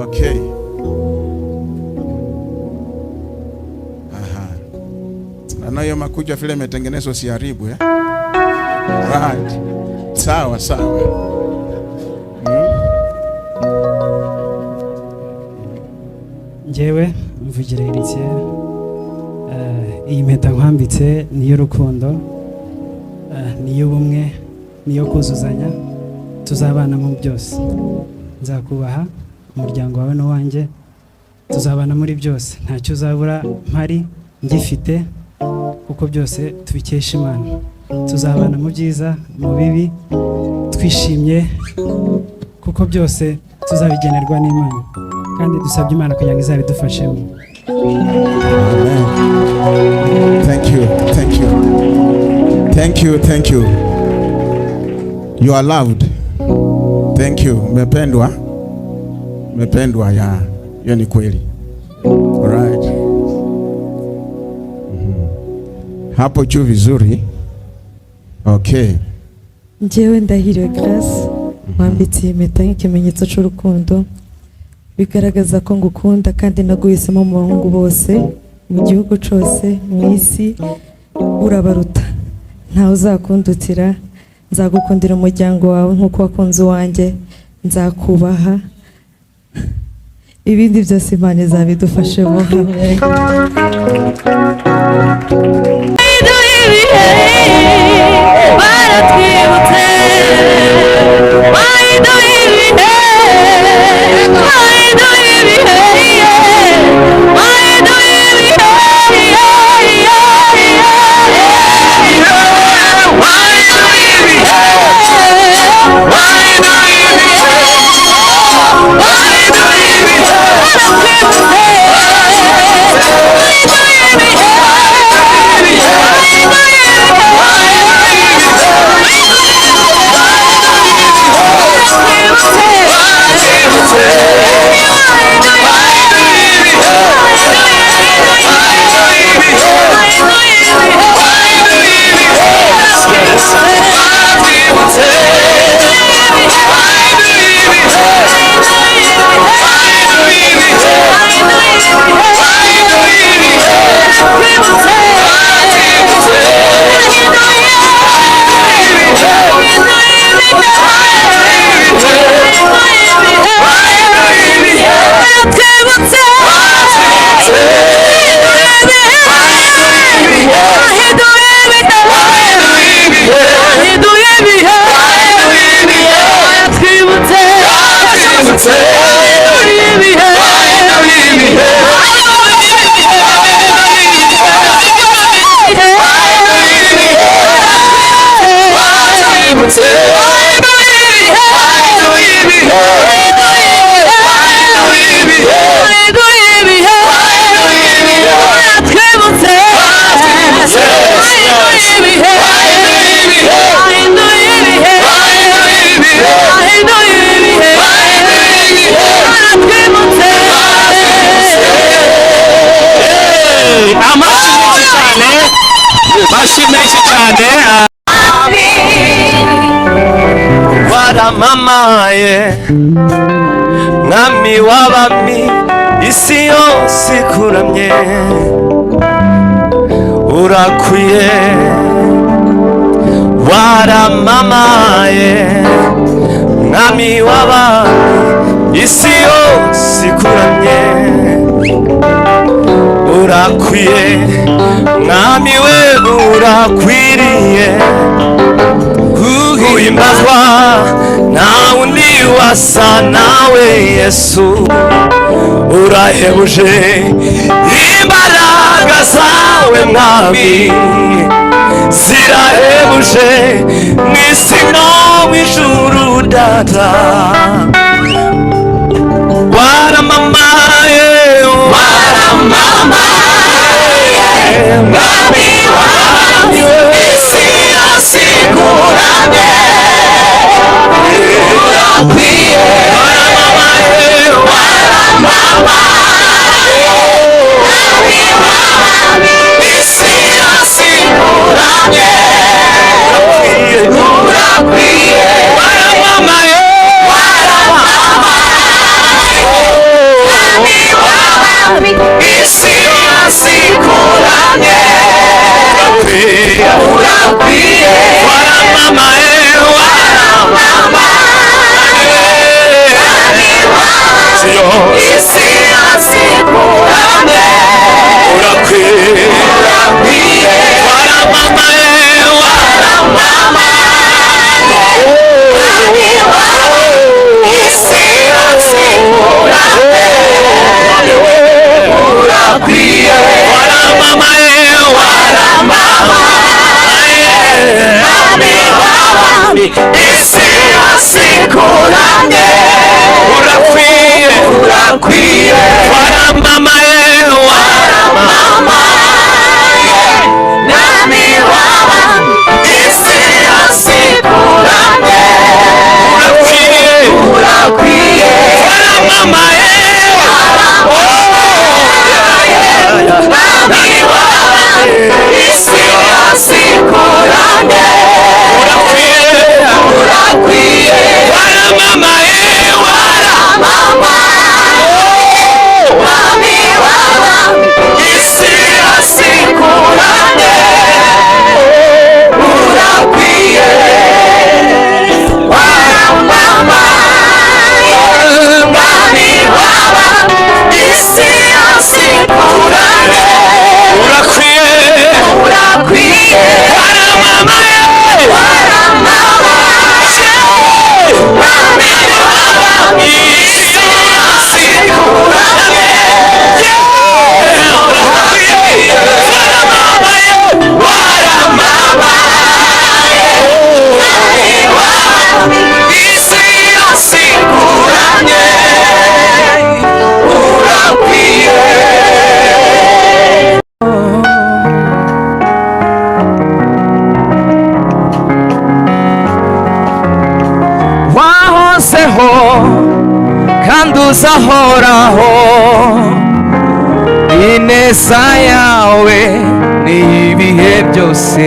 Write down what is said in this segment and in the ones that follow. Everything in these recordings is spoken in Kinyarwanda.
Okay. Aha. Na hiyo makucha vile imetengenezwa siharibu eh? Right. Sawa sawa. Njyewe mvugira Heritier, iyi mpeta nkwambitse niyo rukundo, niyo bumwe, niyo kuzuzanya, tuzabana mu byose. Nzakubaha, umuryango wawe n'uwanjye, tuzabana muri byose, ntacyo uzabura mpari ngifite, kuko byose tubikesha Imana. Tuzabana mu byiza, mu bibi, twishimye, kuko byose tuzabigenerwa n'Imana, kandi dusabye Imana kugira ngo izabidufashemo. Amen. Thank you. Thank you. Thank you. Thank you. You are loved. Thank you. Umependwa. Umependwa ya. Hiyo ni kweli. Alright. Hapo juu vizuri. Okay. Njyewe Ndahiriwe Grace, mwambitse impeta nk'ikimenyetso cy'urukundo, bigaragaza ko ngukunda kandi naguhisemo mu bahungu bose mu gihugu cyose mu isi, urabaruta, ntawe uzakundutira. Nzagukundira umuryango wawe nk'uko wakunze uwanjye, nzakubaha, ibindi byose Imana izabidufashemo. Waramamaye mwami w'abami, isi yose ikuramye, urakwiye. Waramamaye mwami w'abami, isi yose ikuramye, urakwiye. Mwami we urakwiriye guhimbazwa, nta wundi wasa nawe Yesu. Urahebuje, imbaraga zawe mwami zirahebuje, mw'isi no mw'ijuru data. Waramamaye, waramamaye mwami w'abami, isi yose ikuramye, urakwiye. Waramamaye, waramamaye mwami w'abami, isi yose ikuramye, urakwiye. Waramamaye, waramamaye urakwiye waramamaye isi yose ikuramye urakwiye waramamaye isi yose ikuramye urakwiye waramamaye isi yose ikuramye urakwiye waramamaye nami w'abami isi yose ikuramye urakwiye waramamaye nami w'abami isi yose ikuramye urakwiye waramamaye isi yose ikuramye urakwiye mwami w'abami isi yose ikuramye urakwiye waramamaye mwami w'abami isi yose ikuramye wahozeho kandi uzahoraho ineza yawe ni ibihe byose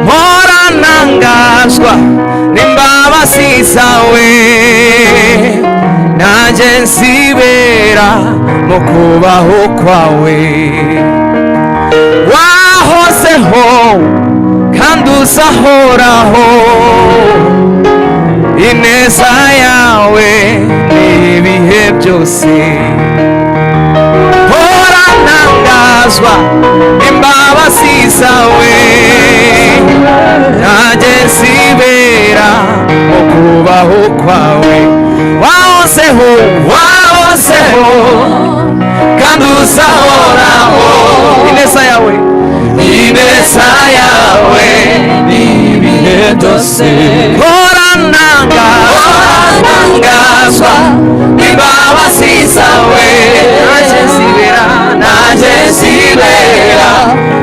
mpora ntangazwa n'imbabazi zawe nanjye nsibera mu kubaho kwawe wahozeho kandi uzahoraho ineza yawe ni ibihe byose mpora ntangazwa imbabazi zawe nanjye nsibera mu kubaho kwawe wahozeho kandi uzahoraho ineza yawe ni ibihe byose mpora ntangazwa imbabazi zawe nanjye nsibera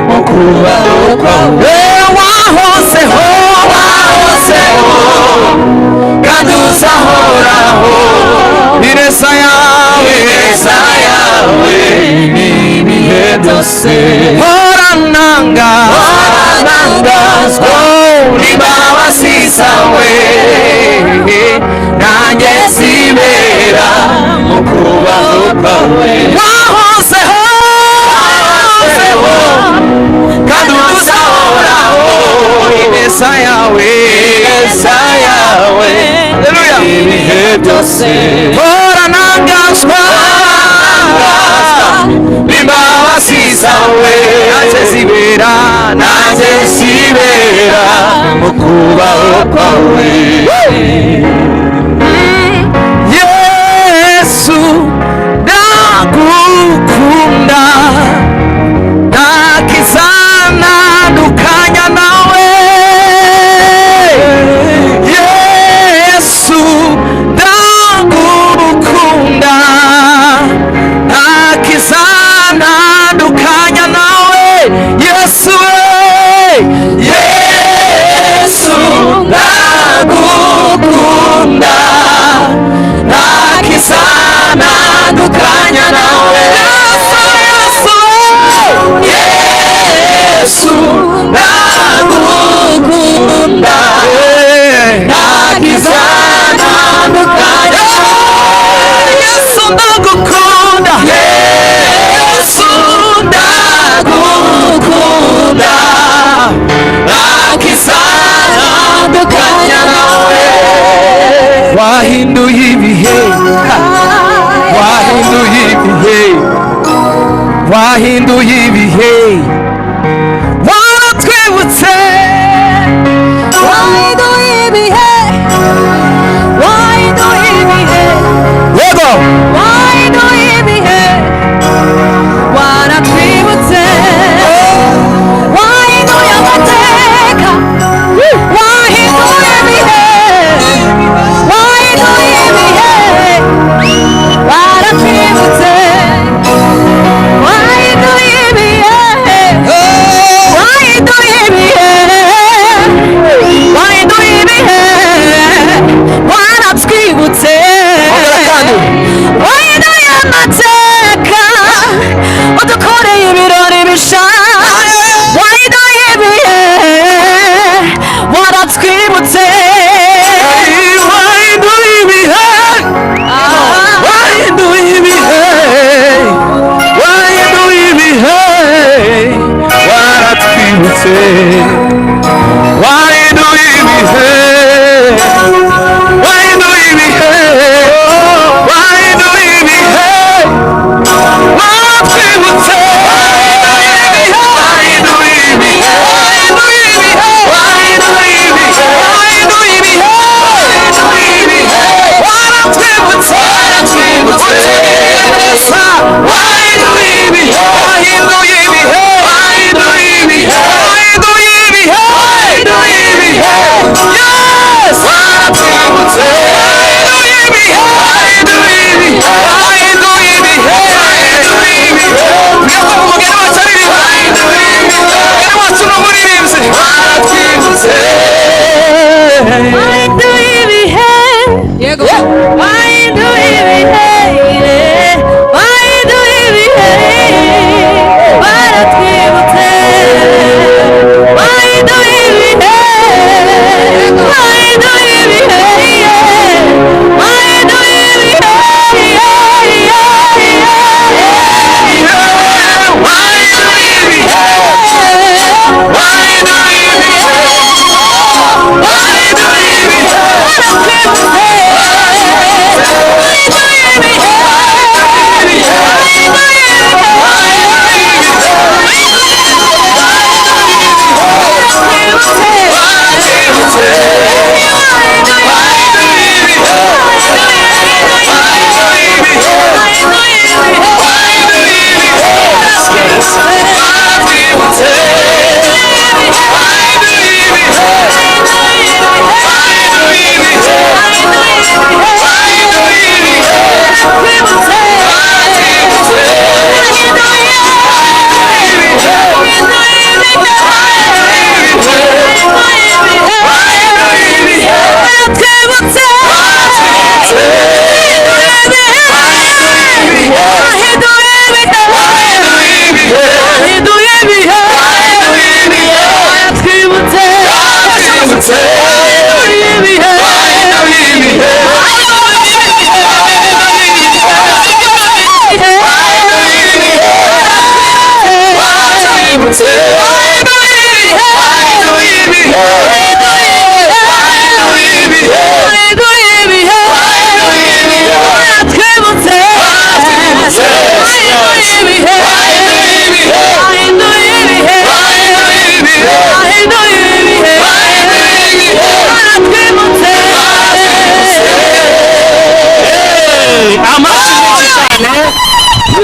mu kubaho kwawe wahozeho kandi uzahoraho ineza yawe ni ibihe byose mpora ntangazwa n'imbabazi zawe nanjye nsibera mu kubaho kwawe wahozeho kandi uzahoraho ineza yawe ibihe byose mpora ntangazwa n'imbabazi zawe nanjye nsibera mu kubaho kwawe Yesu ndagukunda ntakizanandukanya nawe Yesu ndagukunda ntakizanandukanya nawe Yesu Yesu ndagukunda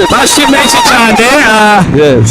Bashi menshi cyane. Yes.